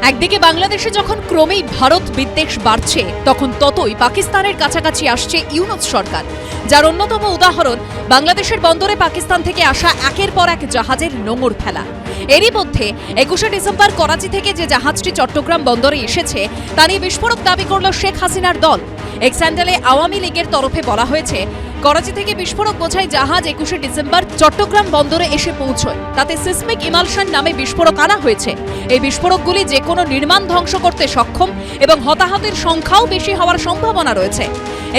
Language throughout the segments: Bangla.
একদিকে বাংলাদেশে যখন ক্রমেই ভারত বিদ্বেষ বাড়ছে, তখন ততই পাকিস্তানের কাছাকাছি আসছে ইউনূস সরকার, যার অন্যতম উদাহরণ বাংলাদেশের বন্দরে পাকিস্তান থেকে আসা একের পর এক জাহাজের নোঙর ফেলা। এরই মধ্যে 21শে ডিসেম্বর করাচি থেকে যে জাহাজটি চট্টগ্রাম বন্দরে এসেছে তা নিয়ে বিস্ফোরক দাবি করল শেখ হাসিনার দল। এক স্যান্ডেলে আওয়ামী লীগের তরফে বলা হয়েছে, করাচি থেকে বিস্ফোরক বোঝাই জাহাজ 21শে ডিসেম্বর চট্টগ্রাম বন্দরে এসে পৌঁছয়। তাতে সিসমিক ইমালশন নামে বিস্ফোরক আনা হয়েছে। এই বিস্ফোরকগুলি যে কোনো নির্মাণ ধ্বংস করতে সক্ষম এবং হতাহতের সংখ্যাও বেশি হওয়ার সম্ভাবনা রয়েছে।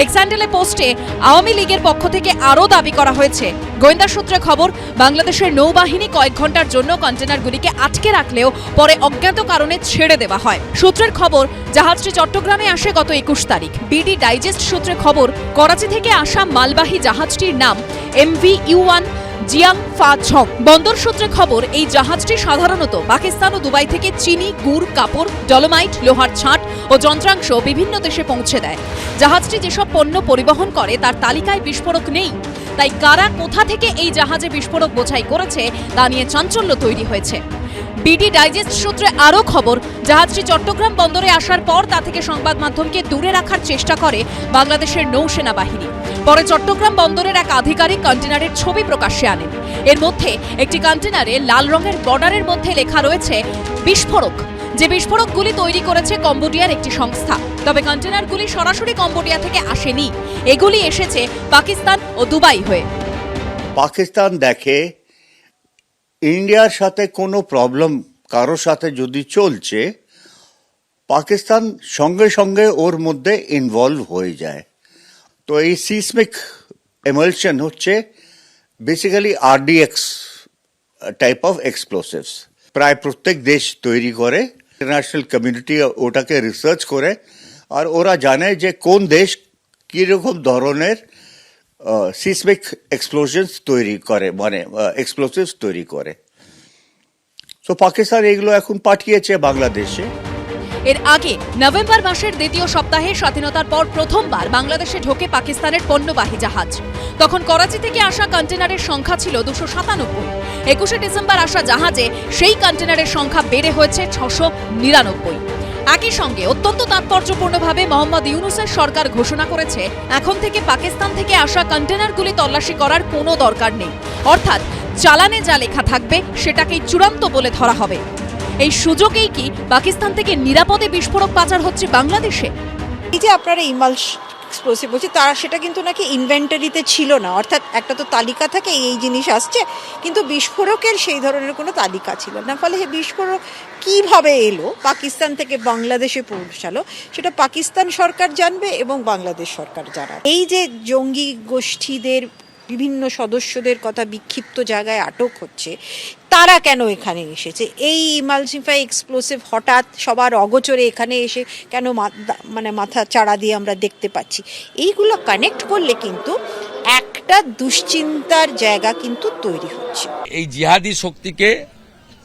এক স্যান্ডেলে পোস্টে আওয়ামী লীগের পক্ষ থেকে আরও দাবি করা হয়েছে, গোয়েন্দা সূত্রে খবর, বাংলাদেশের নৌবাহিনী কয়েক ঘন্টার জন্য কন্টেনারগুলিকে আটকে রাখলেও পরে অজ্ঞাত কারণে ছেড়ে দেওয়া হয়। সূত্রের খবর, জাহাজটি চট্টগ্রামে আসে গত 21 তারিখ। বিডি ডাইজেস্ট সূত্রে খবর, করাচি থেকে আসা মালবাহী জাহাজটির নাম MV ইউয়ান জিয়াং ফা ঝং। বন্দর সূত্রে খবর, এই জাহাজটি সাধারণত পাকিস্তান ও দুবাই থেকে চিনি, গুড়, কাপড়, ডলোমাইট, লোহার ছাঁট ও যন্ত্রাংশ বিভিন্ন দেশে পৌঁছে দেয়। জাহাজটি যেসব পণ্য পরিবহন করে তার তালিকায় বিস্ফোরক নেই। তাই কারা কোথা থেকে এই জাহাজে বিস্ফোরক বোঝাই করেছে তা নিয়ে চাঞ্চল্য তৈরি হয়েছে। বিডি ডাইজেস্ট সূত্রে আরও খবর, জাহাজটি চট্টগ্রাম বন্দরে আসার পর তা থেকে সংবাদ মাধ্যমকে দূরে রাখার চেষ্টা করে বাংলাদেশের নৌসেনা বাহিনী। পরে চট্টগ্রাম বন্দরের এক আধিকারিক কন্টেনারের ছবি প্রকাশ্যে আনেন। এর মধ্যে একটি কন্টেনারে লাল রঙের বর্ডারের মধ্যে লেখা রয়েছে বিস্ফোরক। যে বিস্ফোরকগুলি তৈরি করেছে কম্বোডিয়ার একটি সংস্থা। তবে কন্টেনারগুলি সরাসরি কম্বোডিয়া থেকে আসেনি, এগুলি এসেছে পাকিস্তান ও দুবাই হয়ে। পাকিস্তান দেখে ইন্ডিয়ার সাথে কোনো প্রবলেম কারোর সাথে যদি চলছে, পাকিস্তান সঙ্গে সঙ্গে ওর মধ্যে ইনভলভ হয়ে যায়। তো এই সিসমিক এমালশন হচ্ছে basically RDX type of explosives. প্রায় প্রত্যেক দেশ তৈরি করে, ইন্টারন্যাশনাল কমিউনিটি ওটাকে রিসার্চ করে, আর ওরা জানে যে কোন দেশ কীরকম ধরনের সিসমিক এক্সপ্লোশনস তৈরি করে, মানে এক্সপ্লোসিভস তৈরি করে। তো পাকিস্তান এগুলো এখন পাঠিয়েছে বাংলাদেশে। এর আগে নভেম্বর মাসের দ্বিতীয় সপ্তাহে স্বাধীনতার পর প্রথমবার বাংলাদেশে ঢোকে পাকিস্তানের পণ্যবাহী জাহাজ। তখন করাচি থেকে আসা কন্টেনারের সংখ্যা ছিল 297। 21শে ডিসেম্বর আসা জাহাজে সেই কন্টেনারের সংখ্যা বেড়ে হয়েছে 699। একই সঙ্গে অত্যন্ত তাৎপর্যপূর্ণভাবে মোহাম্মদ ইউনূসের সরকার ঘোষণা করেছে, এখন থেকে পাকিস্তান থেকে আসা কন্টেনারগুলি তল্লাশি করার কোনো দরকার নেই। অর্থাৎ চালানে যা লেখা থাকবে সেটাকেই চূড়ান্ত বলে ধরা হবে। এই সুযোগেই কি পাকিস্তান থেকে নিরাপদে বিস্ফোরক পাচার হচ্ছে বাংলাদেশে? এই যে আপনারা ইমালশ এক্সপ্লোসিভ বলছি, তারা সেটা কিন্তু নাকি ইনভেন্টারিতে ছিল না। অর্থাৎ একটা তো তালিকা থাকে এই জিনিস আসছে, কিন্তু বিস্ফোরকের সেই ধরনের কোনো তালিকা ছিল না। ফলে সেই বিস্ফোরক কীভাবে এলো, পাকিস্তান থেকে বাংলাদেশে পৌঁছালো, সেটা পাকিস্তান সরকার জানবে এবং বাংলাদেশ সরকার জানাবে। এই যে জঙ্গি গোষ্ঠীদের বিভিন্ন সদস্যদের কথা বিক্ষিপ্ত জায়গায় আটক হচ্ছে, তারা কেন এখানে এসেছে? এই ইমালসিফাই এক্সপ্লোসিভ হঠাৎ সবার অগোচরে এখানে এসে কেন মাথা চাড়া দিয়ে আমরা দেখতে পাচ্ছি? এইগুলো কানেক্ট করলে কিন্তু একটা দুশ্চিন্তার জায়গা কিন্তু তৈরি হচ্ছে। এই জিহাদি শক্তিকে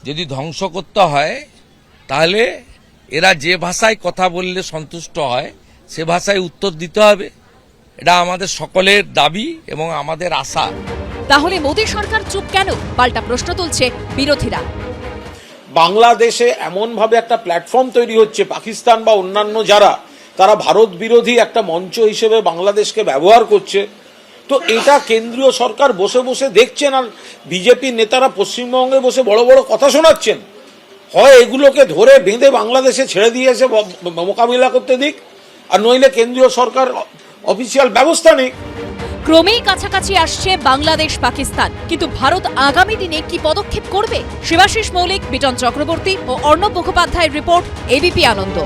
যদি ধ্বংস করতে হয়, তাহলে এরা যে ভাষায় কথা বললে সন্তুষ্ট হয় সে ভাষায় উত্তর দিতে হবে। এটা আমাদের সকলের দাবি এবং আমাদের আশা। তাহলে মোদী সরকার চুপ কেন, পাল্টা প্রশ্ন তুলছে বিরোধীরা। বাংলাদেশে এমনভাবে একটা প্ল্যাটফর্ম তৈরি হচ্ছে, পাকিস্তান বা অন্যান্য যারা, তারা ভারত বিরোধী একটা মঞ্চ হিসেবে বাংলাদেশকে ব্যবহার করছে। তো এটা কেন্দ্রীয় সরকার বসে বসে দেখছেন, আর বিজেপি নেতারা পশ্চিমবঙ্গে বসে বড় বড় কথা শোনাচ্ছেন। হয় এগুলোকে ধরে বেঁধে বাংলাদেশে ছেড়ে দিয়েছে মোকাবিলা করতে দিক, আর নইলে কেন্দ্রীয় সরকার অফিসিয়াল ব্যবস্থা নেই। ক্রমেই কাছাকাছি আসছে বাংলাদেশ পাকিস্তান, কিন্তু ভারত আগামী দিনে কি পদক্ষেপ করবে? শিবাশিস মৌলিক, বিটন চক্রবর্তী ও অর্ণব মুখোপাধ্যায়ের রিপোর্ট, ABP আনন্দ।